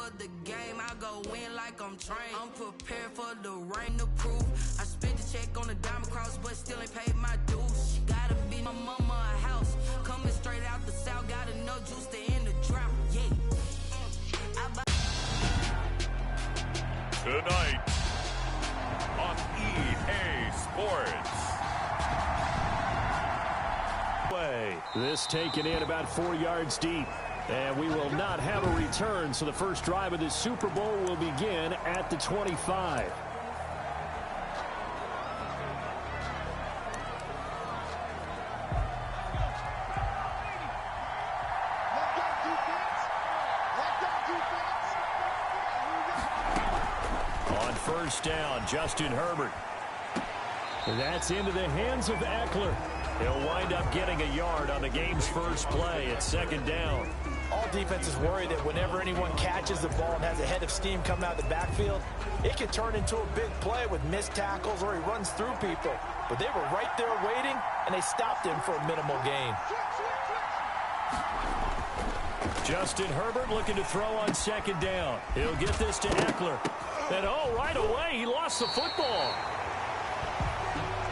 for the game, I go in like I'm trained. I'm prepared for the rain to prove. I spent the check on the diamond cross, but still ain't paid my dues. She gotta be my mama a house. Coming straight out the south, got enough juice to end the drought. Yeah. Tonight on EA Sports. This taken in about 4 yards deep. And we will not have a return, so the first drive of this Super Bowl will begin at the 25. On first down, Justin Herbert. And that's into the hands of Eckler. He'll wind up getting a yard on the game's first play. It's second down. All defenses worry that whenever anyone catches the ball and has a head of steam coming out of the backfield, it can turn into a big play with missed tackles or he runs through people. But they were right there waiting, and they stopped him for a minimal gain. Justin Herbert looking to throw on second down. He'll get this to Eckler. And, right away, he lost the football.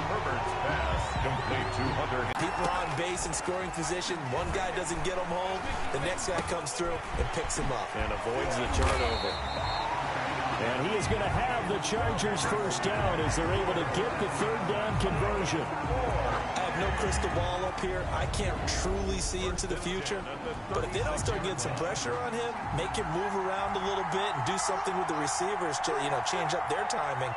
Herbert's pass complete to Hunter. People are on base in scoring position. One guy doesn't get him home. The next guy comes through and picks him up. And avoids the turnover. And he is going to have the Chargers first down as they're able to get the third down conversion. I have no crystal ball up here. I can't truly see into the future. But if they don't start getting some pressure on him, make him move around a little bit and do something with the receivers to, change up their timing,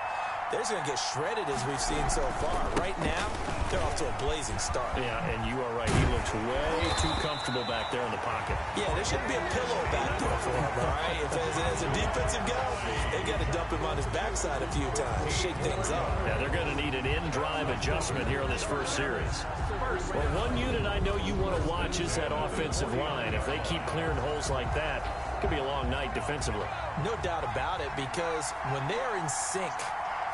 they're just going to get shredded as we've seen so far. Right now, they're off to a blazing start. Yeah, and you are right. He looks way too comfortable back there in the pocket. Yeah, there shouldn't be a pillow back there for him, all right? If as a defensive guy, they've got to dump him on his backside a few times, shake things up. Yeah, they're going to need an in-drive adjustment here on this first series. Well, one unit I know you want to watch is that offensive line. If they keep clearing holes like that, it could be a long night defensively. No doubt about it, because when they are in sync,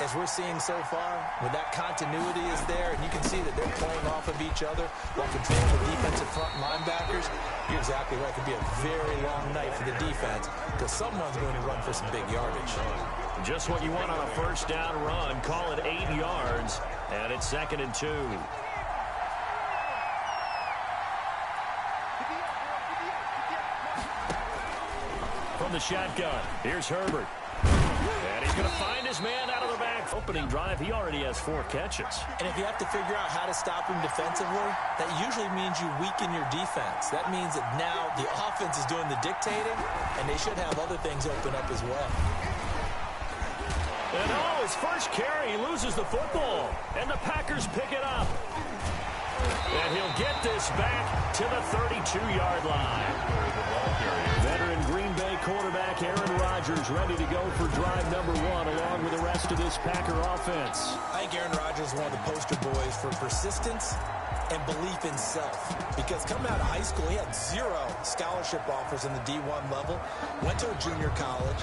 as we're seeing so far, when that continuity is there, and you can see that they're playing off of each other while controlling the defensive front linebackers, you're exactly right. It could be a very long night for the defense because someone's going to run for some big yardage. Just what you want on a first down run. Call it 8 yards, and it's 2nd and 2. From the shotgun, here's Herbert. And he's going to find his man out of the back. Opening drive, he already has 4 catches. And if you have to figure out how to stop him defensively, that usually means you weaken your defense. That means that now the offense is doing the dictating, and they should have other things open up as well. And his first carry, he loses the football. And the Packers pick it up. And he'll get this back to the 32-yard line. Veteran Green Bay quarterback Aaron Rodgers ready to go for drive number 1 along with the rest of this Packer offense. I think Aaron Rodgers is one of the poster boys for persistence and belief in self. Because coming out of high school, he had 0 scholarship offers in the D1 level. Went to a junior college,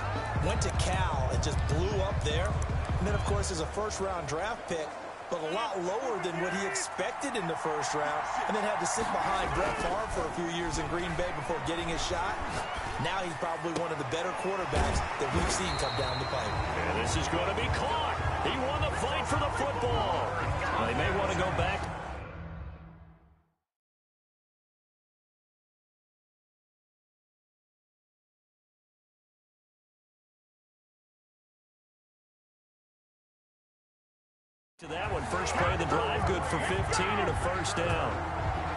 went to Cal, and just blew up there. And then, of course, as a first-round draft pick, but a lot lower than what he expected in the first round, and then had to sit behind Brett Favre for a few years in Green Bay before getting his shot. Now he's probably one of the better quarterbacks that we've seen come down the pipe. And this is going to be caught. He won the fight for the football. They may want to go back. To that one, first play of the drive, good for 15 and a first down.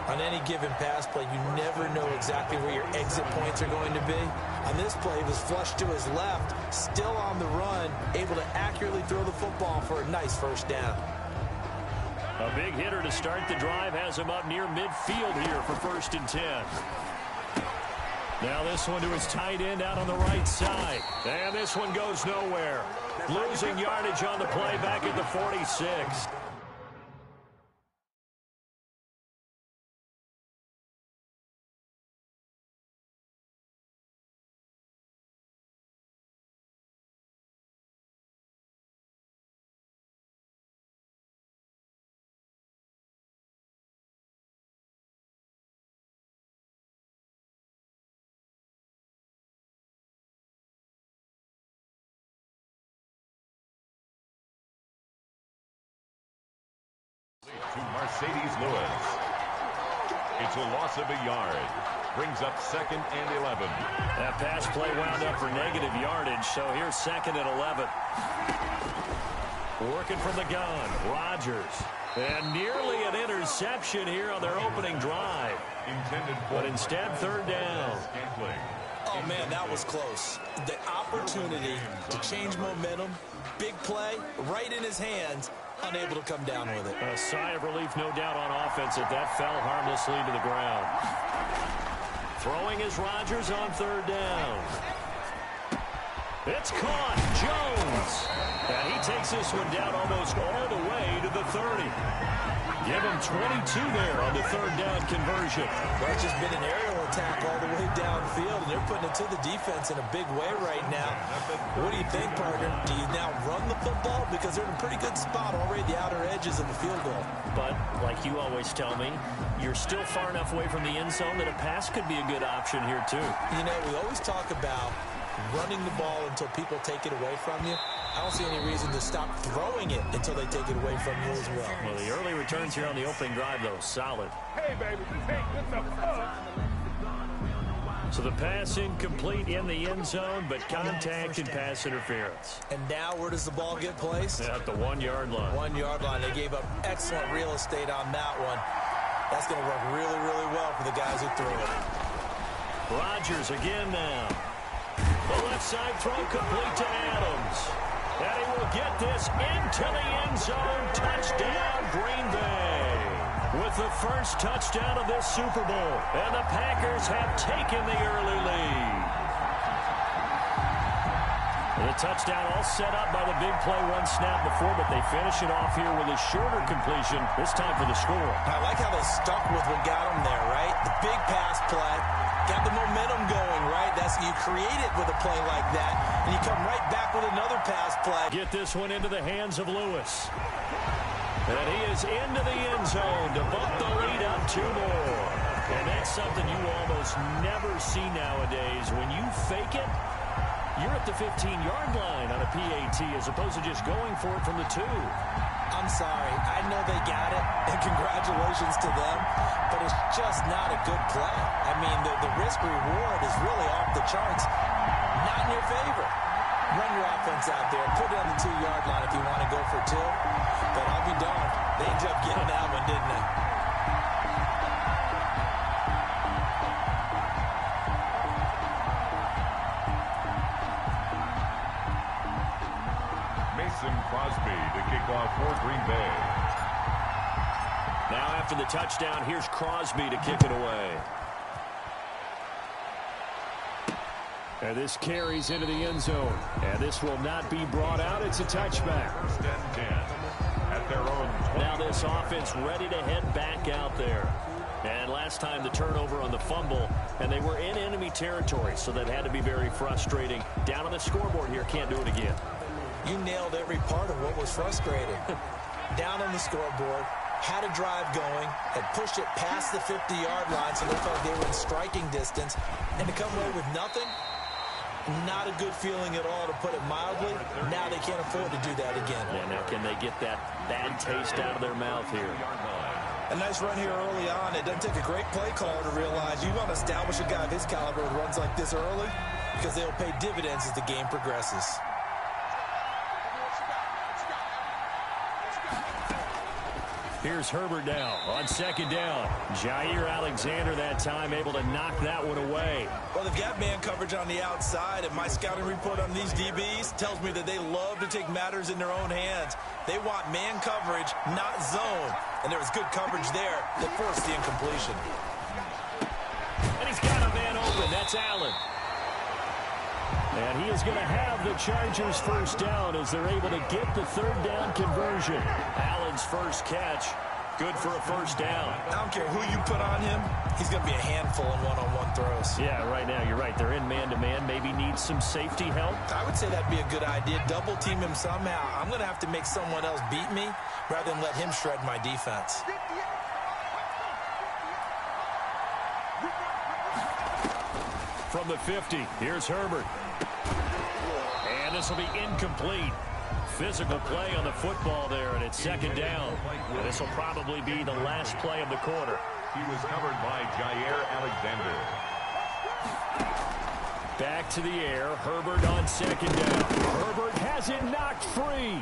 On any given pass play, you never know exactly where your exit points are going to be. On this play, he was flushed to his left, still on the run, able to accurately throw the football for a nice first down. A big hitter to start the drive has him up near midfield here for 1st and 10. Now this one to his tight end out on the right side. And this one goes nowhere. Losing yardage on the play back at the 46. To Mercedes Lewis. It's a loss of a yard. Brings up 2nd and 11. That pass play wound up for negative yardage, so here's 2nd and 11. Working from the gun, Rodgers. And nearly an interception here on their opening drive. But instead, 3rd down. Oh, man, that was close. The opportunity to change momentum, big play, right in his hands, unable to come down with it. A sigh of relief, no doubt, on offense if that fell harmlessly to the ground. Throwing is Rodgers on 3rd down. It's caught. Jones. And he takes this one down almost all the way to the 30. Give him 22 there on the 3rd down conversion. Well, it's just been an aerial attack all the way downfield, and they're putting it to the defense in a big way right now. What do you think, partner? Do you now run the football? Because they're in a pretty good spot already at the outer edges of the field goal. But, like you always tell me, you're still far enough away from the end zone that a pass could be a good option here, too. You know, we always talk about running the ball until people take it away from you. I don't see any reason to stop throwing it until they take it away from you as well. Well, the early returns here on the opening drive, though, solid. Hey, baby, hey, what the fuck? So the pass incomplete in the end zone, but contact and pass interference. And now where does the ball get placed? At the 1-yard line. 1-yard line. They gave up excellent real estate on that one. That's going to work really, really well for the guys who threw it. Rodgers again now. The left side throw complete to Adams. And he will get this into the end zone. Touchdown, Green Bay. With the first touchdown of this Super Bowl. And the Packers have taken the early lead. The touchdown all set up by the big play one snap before, but they finish it off here with a shorter completion, this time for the score. I like how they stuck with what got them there, right? The big pass play. Got the momentum going, right? You create it with a play like that, and you come right back with another pass play. Get this one into the hands of Lewis. And he is into the end zone to bump the lead up 2 more. And that's something you almost never see nowadays. When you fake it, you're at the 15-yard line on a PAT as opposed to just going for it from the 2. I'm sorry. I know they got it, and congratulations to them, but it's just not a good play. I mean, the risk-reward is really off the charts. Not in your favor. Run your offense out there. Put it on the 2-yard line if you want to go for 2. But I'll be darned. They ended up getting that one, didn't they? Crosby to kick off for Green Bay. Now after the touchdown, here's Crosby to kick it away. And this carries into the end zone. And this will not be brought out. It's a touchback. 1st and 10 at their own 20. Now this offense ready to head back out there. And last time the turnover on the fumble, and they were in enemy territory, so that had to be very frustrating. Down on the scoreboard here, can't do it again. You nailed every part of what was frustrating. Down on the scoreboard, had a drive going, had pushed it past the 50-yard line, so they felt like they were in striking distance, and to come away with nothing, not a good feeling at all, to put it mildly. Now they can't afford to do that again. Yeah, now can they get that bad taste out of their mouth here? A nice run here early on. It doesn't take a great play caller to realize you want to establish a guy of his caliber who runs like this early, because they'll pay dividends as the game progresses. Here's Herbert now on 2nd down. Jair Alexander that time able to knock that one away. Well, they've got man coverage on the outside, and my scouting report on these DBs tells me that they love to take matters in their own hands. They want man coverage, not zone. And there was good coverage there that forced the incompletion. And he's got a man open. That's Allen. And he is going to have the Chargers first down as they're able to get the 3rd down conversion. Allen's first catch, good for a first down. I don't care who you put on him, he's going to be a handful in one-on-one throws. Yeah, right now you're right. They're in man-to-man, maybe needs some safety help. I would say that'd be a good idea. Double team him somehow. I'm going to have to make someone else beat me rather than let him shred my defense. From the 50, here's Herbert. And this will be incomplete. physical play on the football there, and it's second down. This will probably be the last play of the quarter. He was covered by Jair Alexander. Back to the air. Herbert on second down. Herbert has it knocked free.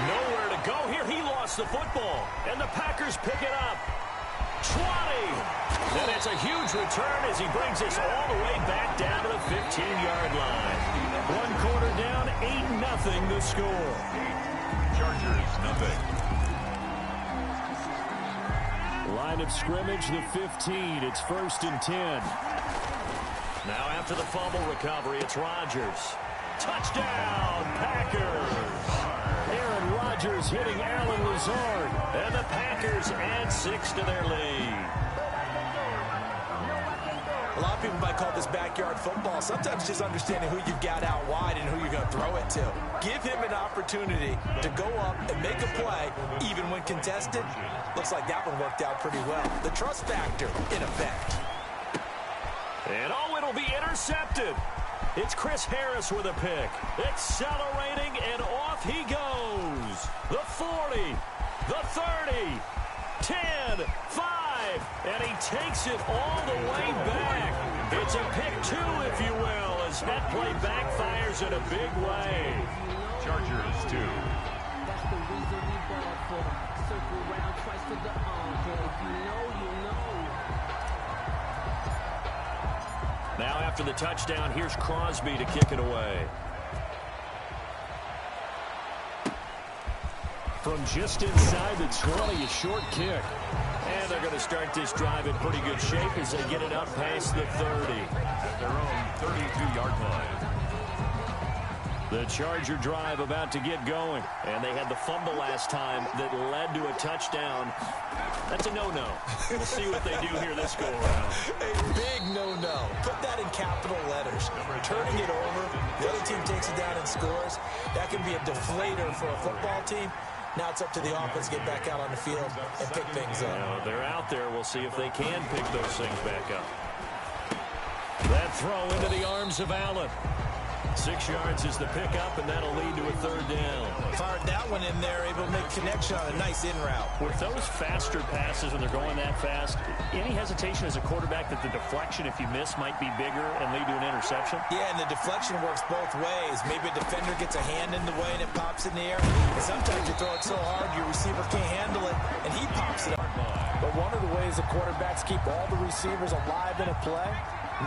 Nowhere to go here. He lost the football, and the Packers pick it up. 20. And it's a huge return as he brings us all the way back down to the 15-yard line. One quarter down, 8-0 the score. Chargers, nothing. Line of scrimmage, the 15. It's 1st and 10. Now after the fumble recovery, it's Rodgers. Touchdown, Packers. Aaron Rodgers hitting Allen Lazard. And the Packers add 6 to their lead. A lot of people might call this backyard football. Sometimes just understanding who you've got out wide and who you're going to throw it to. Give him an opportunity to go up and make a play, even when contested. Looks like that one worked out pretty well. The trust factor, in effect. And oh, it'll be intercepted. It's Chris Harris with a pick. Accelerating, and off he goes. The 40, the 30, 10, 5, and he takes it all the way back. It's a pick 2, if you will, as that play backfires in a big way. Chargers 2. That's the reason we ball for. Circle around twice to the encore. If you know, you know. Now after the touchdown, here's Crosby to kick it away. From just inside the 20, a short kick. And they're going to start this drive in pretty good shape as they get it up past the 30. At their own 32-yard line. The Charger drive about to get going. And they had the fumble last time that led to a touchdown. That's a no-no. We'll see what they do here this go-around. A big no-no. Put that in capital letters. Turning it over, the other team takes it down and scores. That can be a deflator for a football team. Now it's up to the offense to get back out on the field and pick things up. Well, they're out there. We'll see if they can pick those things back up. That throw into the arms of Allen. 6 yards is the pickup, and that'll lead to a 3rd down. Fired that one in there, able to make connection on a nice in route. With those faster passes when they're going that fast, any hesitation as a quarterback that the deflection, if you miss, might be bigger and lead to an interception? Yeah, and the deflection works both ways. Maybe a defender gets a hand in the way and it pops in the air. And sometimes you throw it so hard your receiver can't handle it, and he pops it up. But one of the ways the quarterbacks keep all the receivers alive in a play,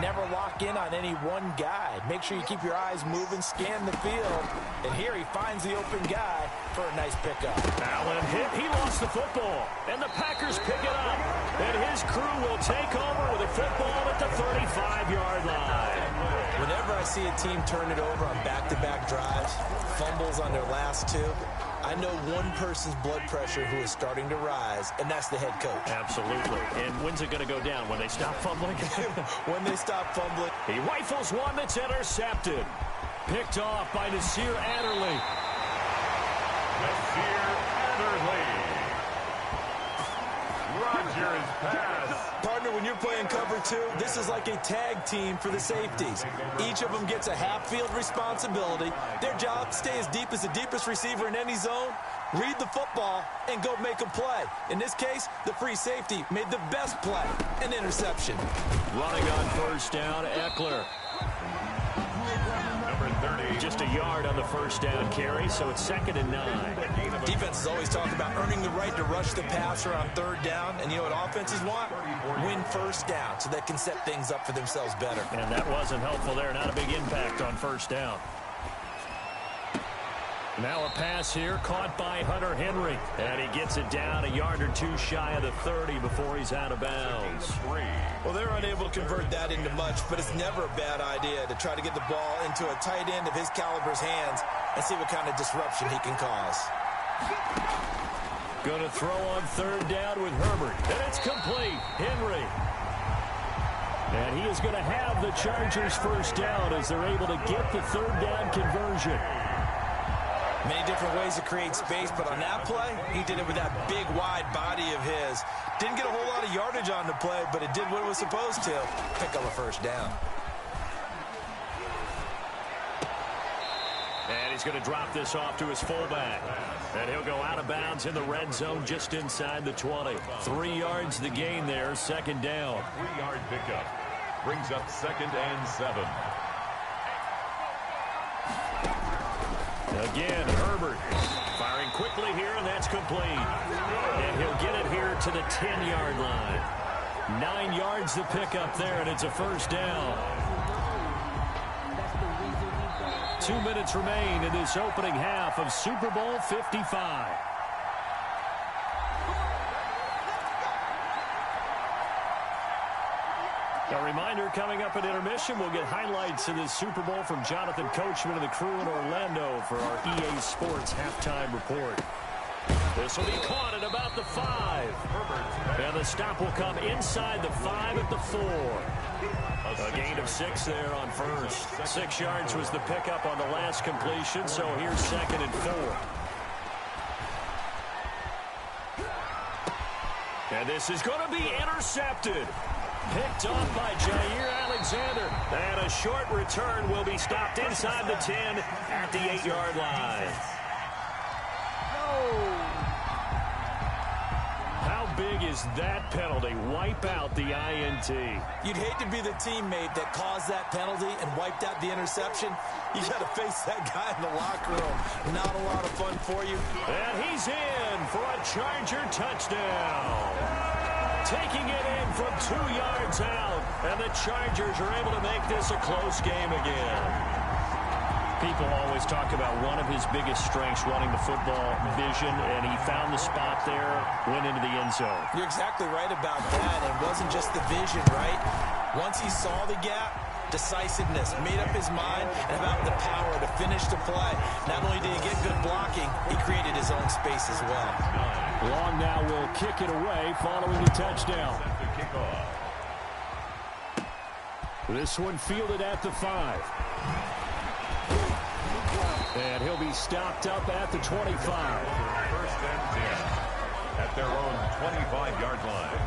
never lock in on any one guy. Make sure you keep your eyes moving, scan the field. And here he finds the open guy for a nice pickup. Allen hit. He lost the football. And the Packers pick it up. And his crew will take over with a football at the 35-yard line. Whenever I see a team turn it over on back-to-back drives, fumbles on their last 2, I know one person's blood pressure who is starting to rise, and that's the head coach. Absolutely. And when's it going to go down? When they stop fumbling? When they stop fumbling. He rifles one that's intercepted. Picked off by Nasir Adderley. Nasir Adderley. Rodgers pass. Partner, when you're playing cover 2, this is like a tag team for the safeties. Each of them gets a half-field responsibility. Their job, stay as deep as the deepest receiver in any zone, read the football, and go make a play. In this case, the free safety made the best play, an interception. Running on 1st down, Eckler. Number 30. Just a yard on the 1st down carry, so it's 2nd and 9. Defenses always talk about earning the right to rush the passer on 3rd down, and you know what offenses want? Win 1st down so they can set things up for themselves better. And that wasn't helpful there. Not a big impact on 1st down. Now a pass here caught by Hunter Henry. And he gets it down a yard or 2 shy of the 30 before he's out of bounds. Well, they're unable to convert that into much, but it's never a bad idea to try to get the ball into a tight end of his caliber's hands and see what kind of disruption he can cause. Going to throw on 3rd down with Herbert. And it's complete. Henry. And he is going to have the Chargers 1st down as they're able to get the 3rd down conversion. Many different ways to create space, but on that play, he did it with that big, wide body of his. Didn't get a whole lot of yardage on the play, but it did what it was supposed to. Pick up a 1st down. And he's going to drop this off to his fullback. And he'll go out of bounds in the red zone just inside the 20. 3 yards the gain there, second down. 3-yard pickup. Brings up 2nd and 7. Again, Herbert firing quickly here, and that's complete. And he'll get it here to the 10-yard line. 9 yards the pickup there, and it's a first down. 2 minutes remain in this opening half of Super Bowl 55. A reminder, coming up at intermission, we'll get highlights of this Super Bowl from Jonathan Coachman and the crew in Orlando for our EA Sports halftime report. This will be caught at about the 5. And the stop will come inside the 5 at the 4. A gain of 6 there on first. 6 yards was the pickup on the last completion, so here's 2nd and 4. And this is going to be intercepted. Picked off by Jair Alexander. And a short return will be stopped inside the 10 at the 8-yard line. How big is that penalty? Wipe out the INT. You'd hate to be the teammate that caused that penalty and wiped out the interception. You got to face that guy in the locker room. Not a lot of fun for you. And he's in for a Charger touchdown. Taking it in from 2 yards out. And the Chargers are able to make this a close game again. People always talk about one of his biggest strengths, running the football, vision, and he found the spot there, went into the end zone. You're exactly right about that. It wasn't just the vision, right? Once he saw the gap, decisiveness, made up his mind, and about the power to finish the play. Not only did he get good blocking, he created his own space as well. Long now will kick it away following the touchdown. This one fielded at the 5. And he'll be stopped up at the 25. 1st and 10 at their own 25-yard line.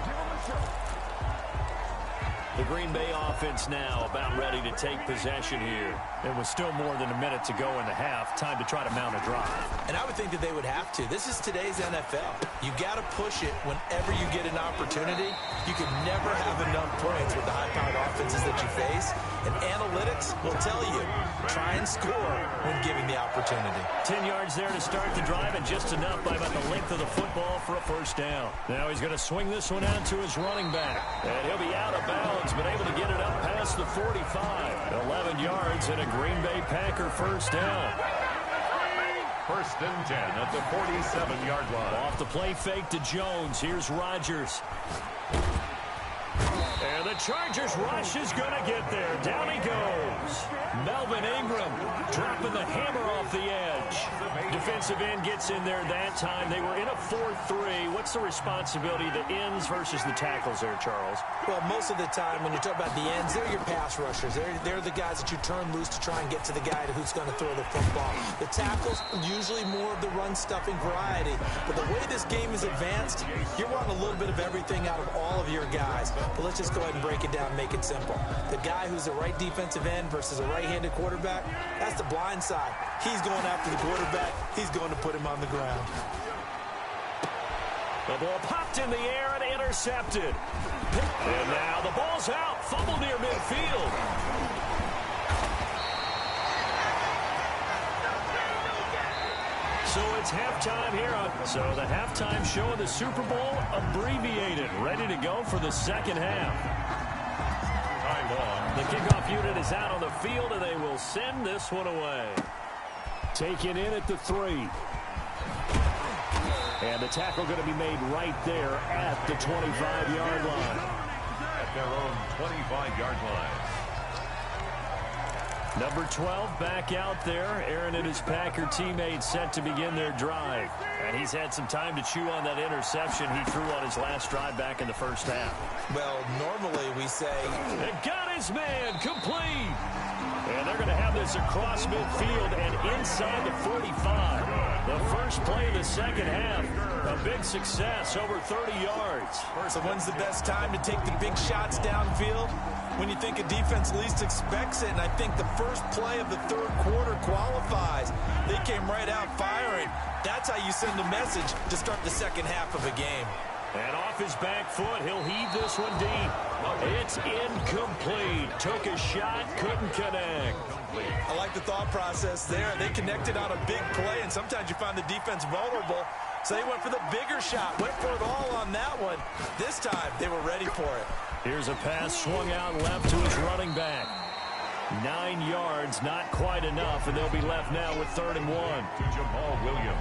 The Green Bay offense now about ready to take possession here. And with still more than a minute to go in the half, time to try to mount a drive. And I would think that they would have to. This is today's NFL. You got to push it whenever you get an opportunity. You can never have enough points with the high-powered offenses that you face. And analytics will tell you, try and score when given the opportunity. 10 yards there to start the drive, and just enough by about the length of the football for a first down. Now he's going to swing this one out to his running back. And he'll be out of bounds, but able to get it up past the 45. 11 yards and a Green Bay Packer first down. 1st and 10 at the 47-yard line. Off the play fake to Jones. Here's Rodgers. And the Chargers rush is going to get there. Down he goes. Melvin Ingram dropping the hammer off the edge. Defensive end gets in there that time. They were in a 4-3. What's the responsibility of the ends versus the tackles there, Charles? Well, most of the time when you talk about the ends, they're your pass rushers. They're the guys that you turn loose to try and get to the guy who's going to throw the football. The tackles, usually more of the run-stuffing variety. But the way this game is advanced, you're wanting a little bit of everything out of all of your guys. But let's just go ahead and break it down and make it simple. The guy who's the right defensive end versus a right-handed quarterback, that's the blind side. He's going after the quarterback. He's going to put him on the ground. The ball popped in the air and intercepted. And now the ball's out. Fumble near midfield. So it's halftime here. So the halftime show of the Super Bowl abbreviated. Ready to go for the second half. The kickoff unit is out on the field, and they will send this one away. Taken in at the 3. And the tackle going to be made right there at the 25-yard line. At their own 25-yard line. Number 12 back out there. Aaron and his Packer teammates set to begin their drive. And he's had some time to chew on that interception he threw on his last drive back in the first half. Well, normally we say... And got his man complete. And they're going to have this across midfield and inside the 45. The first play of the second half. A big success, over 30 yards. So when's the best time to take the big shots downfield? when you think a defense least expects it, and I think the first play of the third quarter qualifies. They came right out firing. That's how you send a message to start the second half of a game. And off his back foot, he'll heave this one deep. It's incomplete. Took a shot, couldn't connect. I like the thought process there. They connected on a big play, and sometimes you find the defense vulnerable. So they went for the bigger shot, went for it all on that one. This time, they were ready for it. Here's a pass swung out left to his running back. 9 yards, not quite enough, and they'll be left now with 3rd and 1. Jamal Williams.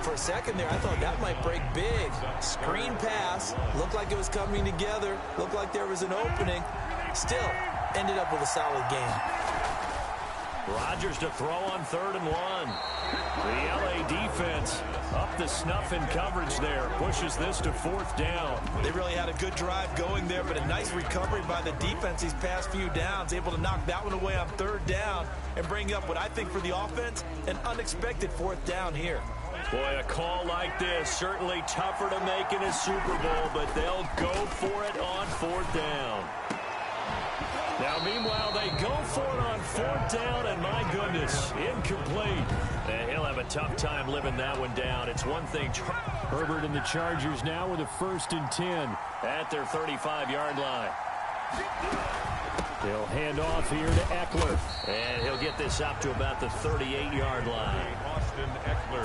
For a second there, I thought that might break big. Screen pass. Looked like it was coming together. Looked like there was an opening. Still, ended up with a solid game. Rodgers to throw on 3rd and 1. The LA defense up the snuff in coverage there. Pushes this to 4th down. They really had a good drive going there, but a nice recovery by the defense these past few downs. Able to knock that one away on 3rd down and bring up what I think for the offense, an unexpected 4th down here. Boy, a call like this, certainly tougher to make in a Super Bowl, but they'll go for it on 4th down. Now, meanwhile, they go for it on 4th down, and my goodness, incomplete. And he'll have a tough time living that one down. It's one thing. Herbert and the Chargers now with a 1st and 10 at their 35-yard line. They'll hand off here to Eckler, and he'll get this up to about the 38-yard line.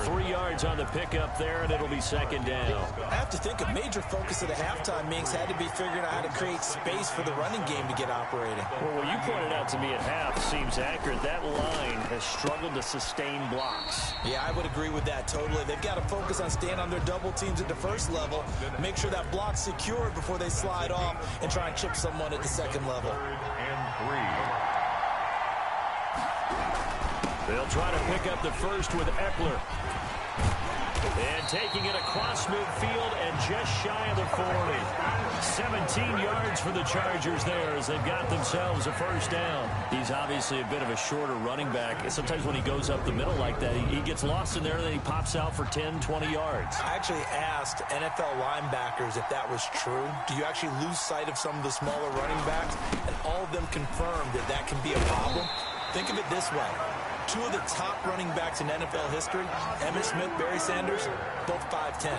3 yards on the pickup there, and it'll be 2nd down. I have to think a major focus of the halftime meetings had to be figuring out how to create space for the running game to get operating. Well, what you pointed out to me at half seems accurate. That line has struggled to sustain blocks. Yeah, I would agree with that totally. They've got to focus on staying on their double teams at the first level, make sure that block's secured before they slide off and try and chip someone at the second level. 3rd and 3. They'll try to pick up the first with Eckler. And taking it across midfield and just shy of the 40. 17 yards for the Chargers there as they've got themselves a 1st down. He's obviously a bit of a shorter running back. Sometimes when he goes up the middle like that, he gets lost in there and then he pops out for 10, 20 yards. I actually asked NFL linebackers if that was true. Do you actually lose sight of some of the smaller running backs? And all of them confirmed that that can be a problem. Think of it this way. 2 of the top running backs in NFL history, Emmitt Smith, Barry Sanders, both 5'10".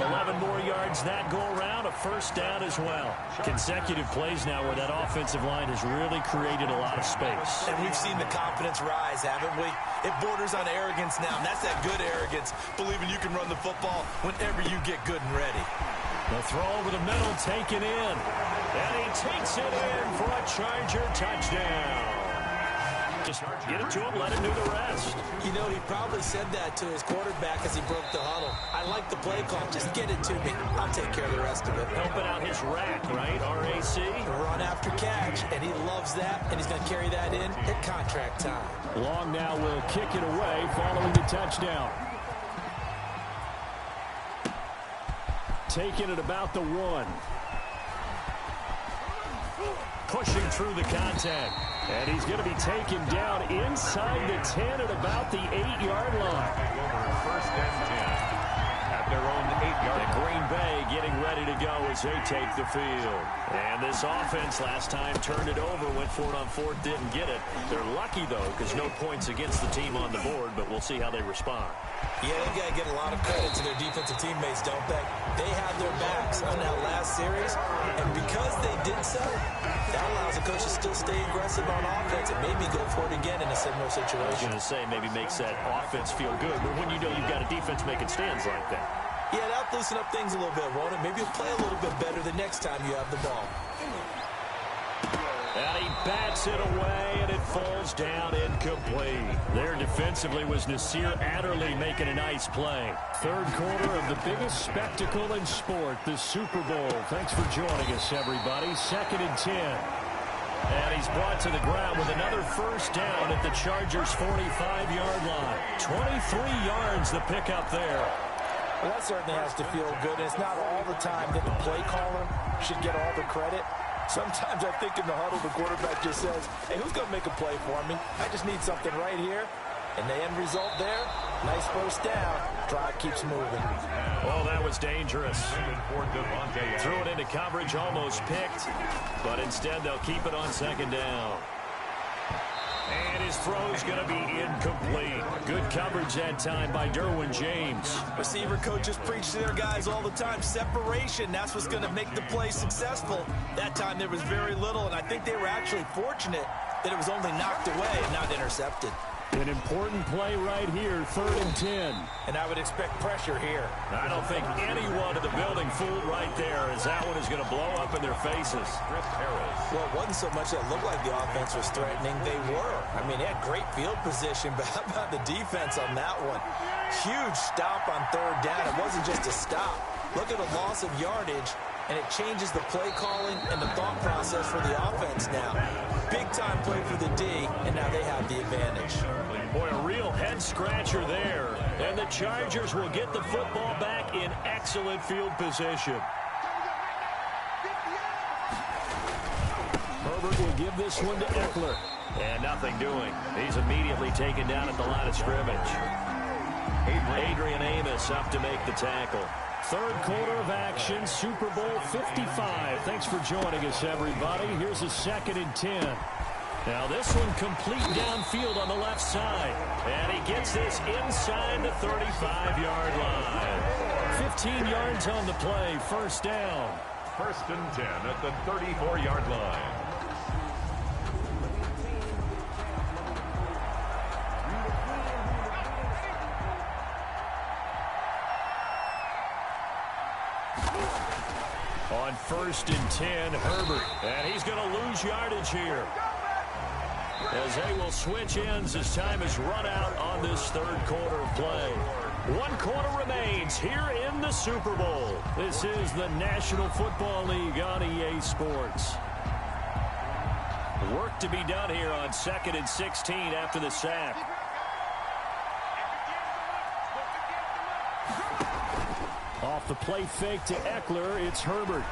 11 more yards that go around, a 1st down as well. Consecutive plays now where that offensive line has really created a lot of space. And we've seen the confidence rise, haven't we? It borders on arrogance now, and that's that good arrogance, believing you can run the football whenever you get good and ready. The throw over the middle taken in, and he takes it in for a Charger touchdown. Just get it to him, let him do the rest. You know, he probably said that to his quarterback as he broke the huddle. I like the play call. Just get it to me. I'll take care of the rest of it. Helping out his rack, right? RAC. Run after catch, and he loves that, and he's going to carry that in at contract time. Long now will kick it away following the touchdown. Taking it about the 1. Pushing through the contact. And he's going to be taken down inside the 10 at about the 8-yard line. 1st and 10 at their own 8-yard line. Green Bay getting ready to go as they take the field. And this offense last time turned it over, went for it on 4th, didn't get it. They're lucky, though, because no points against the team on the board, but we'll see how they respond. Yeah, they got to get a lot of credit to their defensive teammates, don't they? They had their backs on that last series, and because they did so, that allows the coach to still stay aggressive on offense and maybe go for it again in a similar situation. I was going to say, maybe makes that offense feel good, but when you know you've got a defense making stands like that. Yeah, that'll loosen up things a little bit, won't it? Maybe you'll play a little bit better the next time you have the ball. And he bats it away, and it falls down incomplete. There defensively was Nasir Adderley making a nice play. 3rd quarter of the biggest spectacle in sport, the Super Bowl. Thanks for joining us, everybody. 2nd and 10. And he's brought to the ground with another 1st down at the Chargers' 45-yard line. 23 yards the pickup there. Well, that certainly has to feel good. And it's not all the time that the play caller should get all the credit. Sometimes I think in the huddle, the quarterback just says, hey, who's going to make a play for me? I just need something right here. And the end result there, nice first down. Drive keeps moving. Oh, that was dangerous. Threw it into coverage, almost picked. But instead, they'll keep it on second down. And his throw's going to be incomplete. Good coverage that time by Derwin James. Receiver coaches preach to their guys all the time. Separation, that's what's going to make the play successful. That time there was very little, and I think they were actually fortunate that it was only knocked away and not intercepted. An important play right here, 3rd and 10. And I would expect pressure here. I don't think anyone in the building fooled right there, as that one is going to blow up in their faces. Well, it wasn't so much that it looked like the offense was threatening. They were. I mean, they had great field position, but how about the defense on that one? Huge stop on 3rd down. It wasn't just a stop. Look at the loss of yardage, and it changes the play calling and the thought process for the offense now. Big-time play for the D, and now they have the advantage. Boy, a real head-scratcher there. And the Chargers will get the football back in excellent field position. Herbert will give this one to Eckler. And nothing doing. He's immediately taken down at the line of scrimmage. Adrian Amos up to make the tackle. 3rd quarter of action, Super Bowl 55. Thanks for joining us, everybody. Here's a 2nd and 10. Now this one complete downfield on the left side. And he gets this inside the 35-yard line. 15 yards on the play, 1st down. 1st and 10 at the 34-yard line. On 1st and 10, Herbert. And he's going to lose yardage here, as they will switch ends as time is run out on this 3rd quarter of play. 1 quarter remains here in the Super Bowl. This is the National Football League on EA Sports. Work to be done here on 2nd and 16 after the sack. Off the play fake to Eckler, it's Herbert.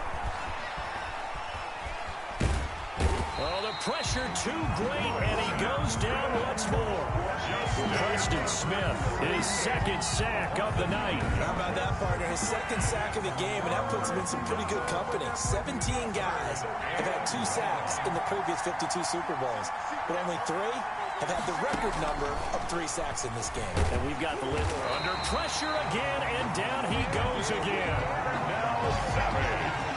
Oh, the pressure too great, and he goes down once more. Preston Smith, his 2nd sack of the night. How about that, partner? His 2nd sack of the game, and that puts him in some pretty good company. 17 guys have had 2 sacks in the previous 52 Super Bowls, but only 3 have had the record number of 3 sacks in this game. And we've got the list under pressure again, and down he goes again. Now Savage.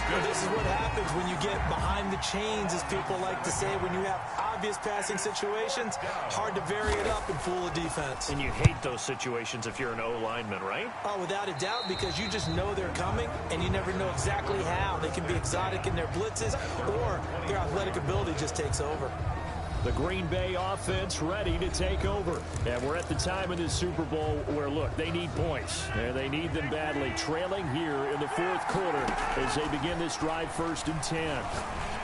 Well, this is what happens when you get behind the chains, as people like to say. When you have obvious passing situations, hard to vary it up and fool a defense. And you hate those situations if you're an O-lineman, right? Oh, without a doubt, because you just know they're coming, and you never know exactly how. They can be exotic in their blitzes, or their athletic ability just takes over. The Green Bay offense ready to take over. And we're at the time in this Super Bowl where, look, they need points. And they need them badly. Trailing here in the 4th quarter as they begin this drive, 1st and 10.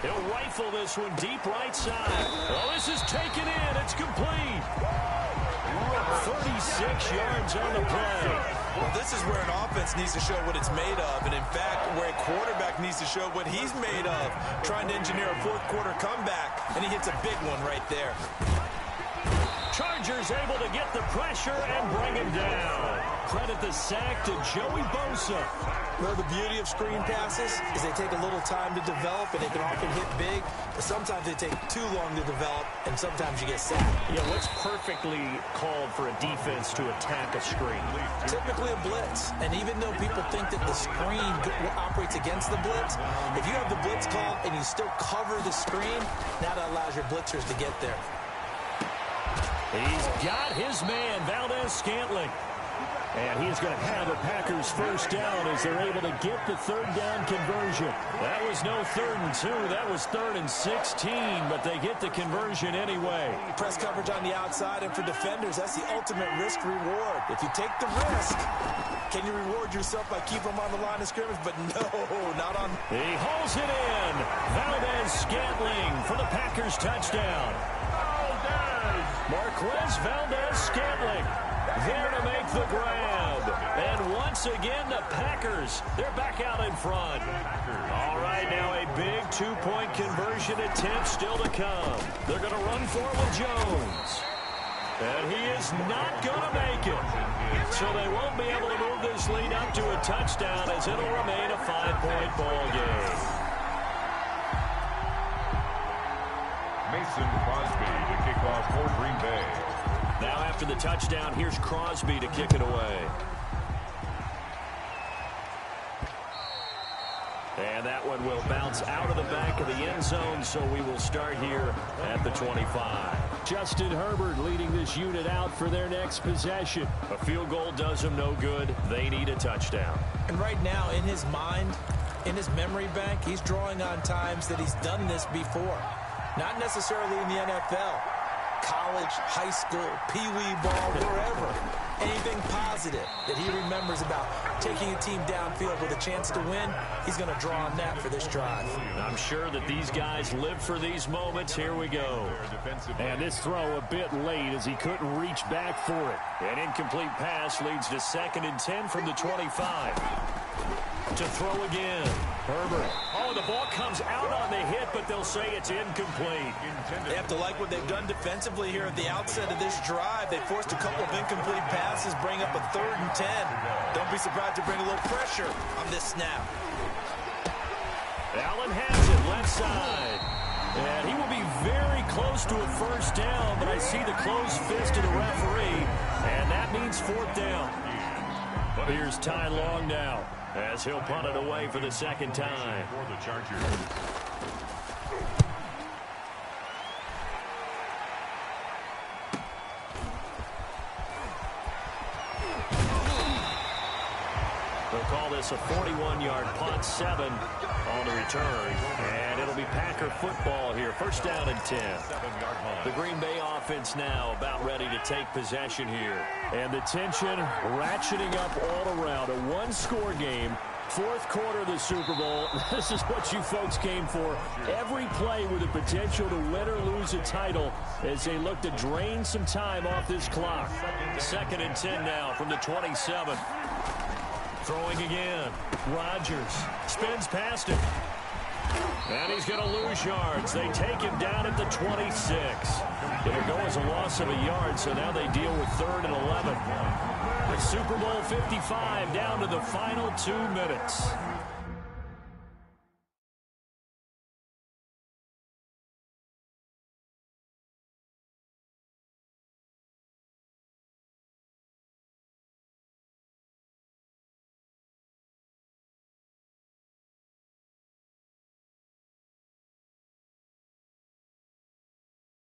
He'll rifle this one deep right side. Oh, this is taken in. It's complete. 36 yards on the play. Well, this is where an offense needs to show what it's made of, and in fact, where a quarterback needs to show what he's made of, trying to engineer a 4th quarter comeback, and he hits a big one right there. Chargers able to get the pressure and bring him down. Credit the sack to Joey Bosa. Well, the beauty of screen passes is they take a little time to develop, and they can often hit big, but sometimes they take too long to develop, and sometimes you get sacked. Yeah, what's perfectly called for a defense to attack a screen? Typically a blitz, and even though people think that the screen operates against the blitz, if you have the blitz call and you still cover the screen, now that allows your blitzers to get there. He's got his man, Valdez-Scantling. And he's going to have a Packers 1st down as they're able to get the 3rd down conversion. That was no 3rd and 2. That was 3rd and 16, but they get the conversion anyway. Press coverage on the outside, and for defenders, that's the ultimate risk-reward. If you take the risk, can you reward yourself by keeping them on the line of scrimmage? But no, not on. He hauls it in. Valdez-Scantling for the Packers touchdown. Marquez Valdez-Scantling there to make the grab. And once again, the Packers, they're back out in front. All right, now a big 2-point conversion attempt still to come. They're going to run for it with Jones. And he is not going to make it. So they won't be able to move this lead up to a touchdown as it'll remain a 5-point ball game. Mason Crosby to kick off for Green Bay. Now after the touchdown, here's Crosby to kick it away. And that one will bounce out of the back of the end zone, so we will start here at the 25. Justin Herbert leading this unit out for their next possession. A field goal does them no good. They need a touchdown. And right now, in his mind, in his memory bank, he's drawing on times that he's done this before. Not necessarily in the NFL. College, high school, pee-wee ball, wherever. Anything positive that he remembers about taking a team downfield with a chance to win, he's going to draw on that for this drive. I'm sure that these guys live for these moments. Here we go. And this throw a bit late as he couldn't reach back for it. An incomplete pass leads to 2nd and 10 from the 25. To throw again. Herbert. Oh, the ball comes out on the hit, but they'll say it's incomplete. They have to like what they've done defensively here at the outset of this drive. They forced a couple of incomplete passes, bring up a 3rd and 10. Don't be surprised to bring a little pressure on this snap. Allen has it left side. And he will be very close to a first down, but I see the closed fist of the referee, and that means 4th down. Here's Ty Long now, as he'll punt it away for the 2nd time. For the Chargers. They'll call this a 41-yard punt, 7 on the return. And it'll be Packer football here. 1st down and 10. The Green Bay offense now about ready to take possession here. And the tension ratcheting up all around. A one-score game. 4th quarter of the Super Bowl. This is what you folks came for. Every play with the potential to win or lose a title as they look to drain some time off this clock. 2nd and 10 now from the 27. Throwing again. Rodgers spins past him. And he's going to lose yards. They take him down at the 26. It'll go as a loss of a yard, so now they deal with 3rd and 11. With Super Bowl 55 down to the final 2 minutes.